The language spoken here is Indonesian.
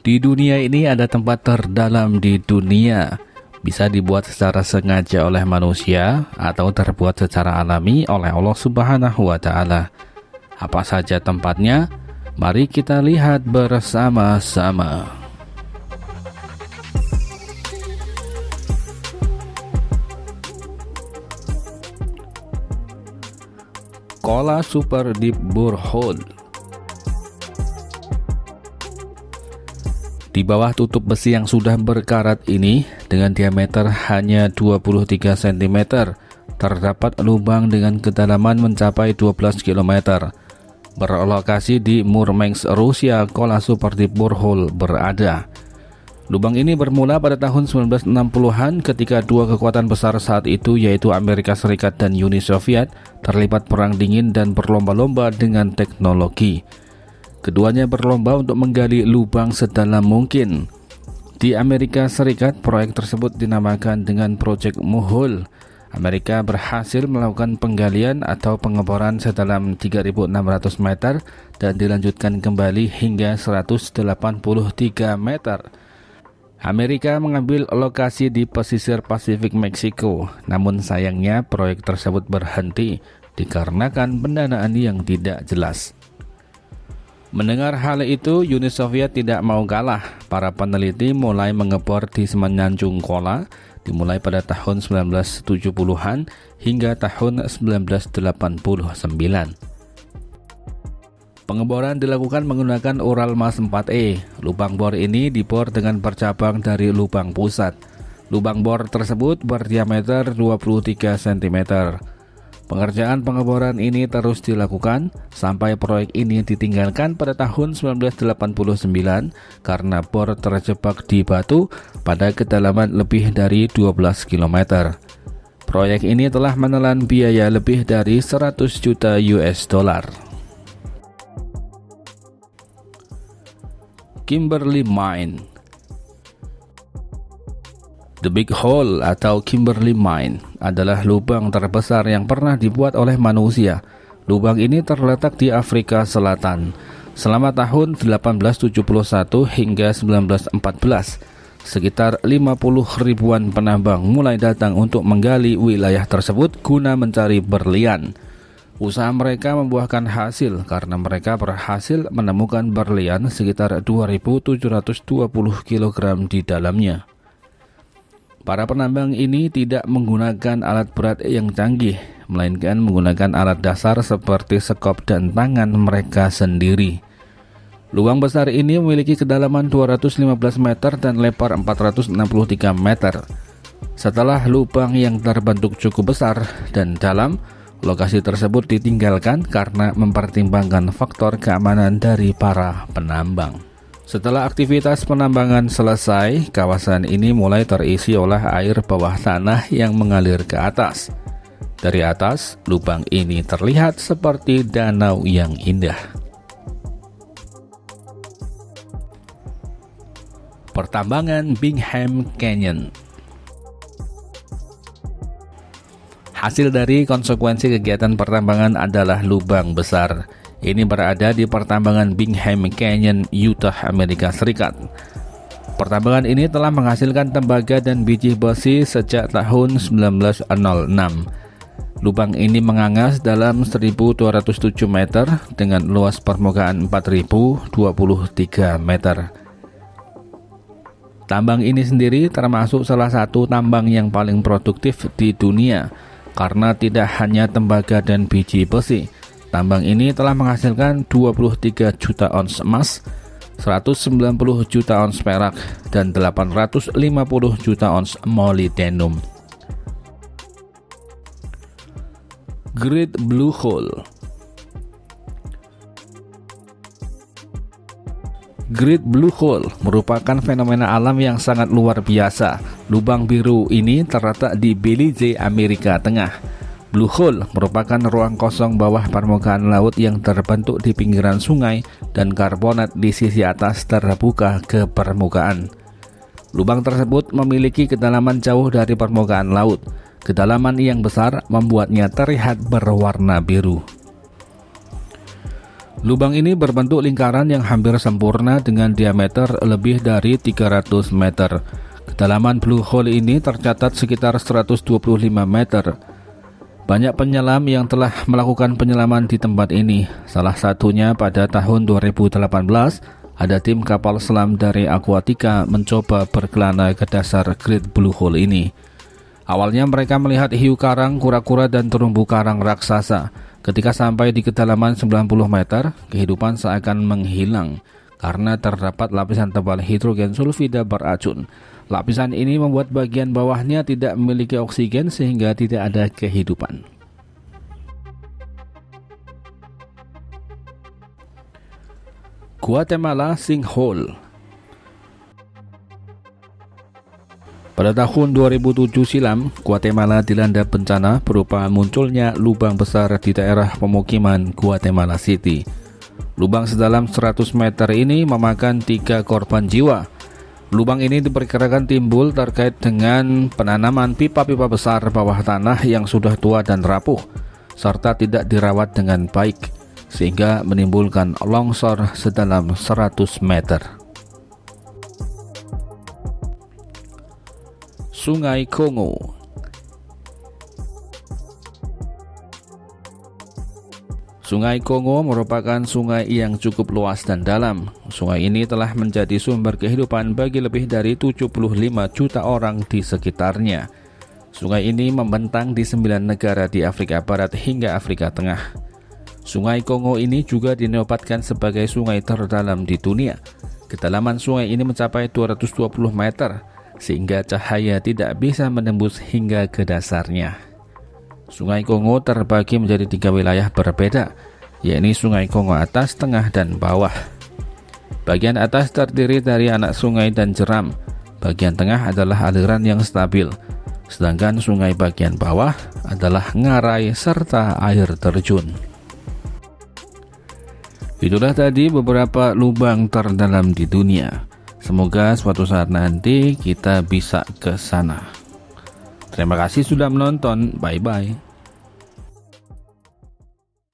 Di dunia ini ada tempat terdalam di dunia. Bisa dibuat secara sengaja oleh manusia atau terbuat secara alami oleh Allah Subhanahu wa Ta'ala. Apa saja tempatnya? Mari kita lihat bersama-sama. Kola Super Deep Borehole. Di bawah tutup besi yang sudah berkarat ini, dengan diameter hanya 23 cm, terdapat lubang dengan kedalaman mencapai 12 km. Berlokasi di Murmansk, Rusia, Kola Super Deep Borehole berada. Lubang ini bermula pada tahun 1960-an ketika dua kekuatan besar saat itu, yaitu Amerika Serikat dan Uni Soviet, terlibat perang dingin dan berlomba-lomba dengan teknologi. Keduanya berlomba untuk menggali lubang sedalam mungkin. Di Amerika Serikat, proyek tersebut dinamakan dengan Project Mohole. Amerika berhasil melakukan penggalian atau pengeboran sedalam 3.600 meter dan dilanjutkan kembali hingga 183 meter. Amerika mengambil lokasi di pesisir Pasifik Meksiko, namun sayangnya proyek tersebut berhenti dikarenakan pendanaan yang tidak jelas. Mendengar hal itu, Uni Soviet tidak mau kalah. Para peneliti mulai mengebor di semenanjung Kola, dimulai pada tahun 1970-an hingga tahun 1989. Pengeboran dilakukan menggunakan Uralmas 4E. Lubang bor ini dibor dengan bercabang dari lubang pusat. Lubang bor tersebut berdiameter 23 cm. Pengerjaan pengeboran ini terus dilakukan sampai proyek ini ditinggalkan pada tahun 1989 karena bor terjebak di batu pada kedalaman lebih dari 12 km. Proyek ini telah menelan biaya lebih dari 100 juta US dollar. Kimberley Mine. The Big Hole atau Kimberley Mine adalah lubang terbesar yang pernah dibuat oleh manusia. Lubang ini terletak di Afrika Selatan. Selama tahun 1871 hingga 1914, sekitar 50 ribuan penambang mulai datang untuk menggali wilayah tersebut guna mencari berlian. Usaha mereka membuahkan hasil karena mereka berhasil menemukan berlian sekitar 2.720 kg di dalamnya. Para penambang ini tidak menggunakan alat berat yang canggih, melainkan menggunakan alat dasar seperti sekop dan tangan mereka sendiri. Lubang besar ini memiliki kedalaman 215 meter dan lebar 463 meter. Setelah lubang yang terbentuk cukup besar dan dalam, lokasi tersebut ditinggalkan karena mempertimbangkan faktor keamanan dari para penambang. Setelah aktivitas penambangan selesai, kawasan ini mulai terisi oleh air bawah tanah yang mengalir ke atas. Dari atas, lubang ini terlihat seperti danau yang indah. Pertambangan Bingham Canyon. Hasil dari konsekuensi kegiatan pertambangan adalah lubang besar. Ini berada di pertambangan Bingham Canyon, Utah, Amerika Serikat. Pertambangan ini telah menghasilkan tembaga dan biji besi sejak tahun 1906. Lubang ini mengangas dalam 1.207 meter dengan luas permukaan 4.023 meter. Tambang ini sendiri termasuk salah satu tambang yang paling produktif di dunia karena tidak hanya tembaga dan biji besi. Tambang ini telah menghasilkan 23 juta ons emas, 190 juta ons perak, dan 850 juta ons molybdenum. Great Blue Hole. Great Blue Hole merupakan fenomena alam yang sangat luar biasa. Lubang biru ini terletak di Belize, Amerika Tengah. Blue Hole merupakan ruang kosong bawah permukaan laut yang terbentuk di pinggiran sungai dan karbonat di sisi atas terbuka ke permukaan. Lubang tersebut memiliki kedalaman jauh dari permukaan laut. Kedalaman yang besar membuatnya terlihat berwarna biru. Lubang ini berbentuk lingkaran yang hampir sempurna dengan diameter lebih dari 300 meter. Kedalaman blue hole ini tercatat sekitar 125 meter. Banyak penyelam yang telah melakukan penyelaman di tempat ini. Salah satunya pada tahun 2018, ada tim kapal selam dari Aquatica mencoba berkelana ke dasar Great Blue Hole ini. Awalnya mereka melihat hiu karang, kura-kura, dan terumbu karang raksasa. Ketika sampai di kedalaman 90 meter, kehidupan seakan menghilang karena terdapat lapisan tebal hidrogen sulfida beracun. Lapisan ini membuat bagian bawahnya tidak memiliki oksigen sehingga tidak ada kehidupan. Guatemala Sinkhole. Pada tahun 2007 silam, Guatemala dilanda bencana berupa munculnya lubang besar di daerah pemukiman Guatemala City. Lubang sedalam 100 meter ini memakan 3 korban jiwa. Lubang ini diperkirakan timbul terkait dengan penanaman pipa-pipa besar bawah tanah yang sudah tua dan rapuh, serta tidak dirawat dengan baik, sehingga menimbulkan longsor sedalam 100 meter. Sungai Congo. Sungai Congo merupakan sungai yang cukup luas dan dalam. Sungai ini telah menjadi sumber kehidupan bagi lebih dari 75 juta orang di sekitarnya. Sungai ini membentang di 9 negara di Afrika Barat hingga Afrika Tengah. Sungai Congo ini juga dinobatkan sebagai sungai terdalam di dunia. Kedalaman sungai ini mencapai 220 meter, sehingga cahaya tidak bisa menembus hingga ke dasarnya. Sungai Congo terbagi menjadi 3 wilayah berbeda, yakni Sungai Congo atas, tengah, dan bawah. Bagian atas terdiri dari anak sungai dan jeram. Bagian tengah adalah aliran yang stabil, sedangkan sungai bagian bawah adalah ngarai serta air terjun. Itulah tadi beberapa lubang terdalam di dunia. Semoga suatu saat nanti kita bisa ke sana. Terima kasih sudah menonton. Bye-bye.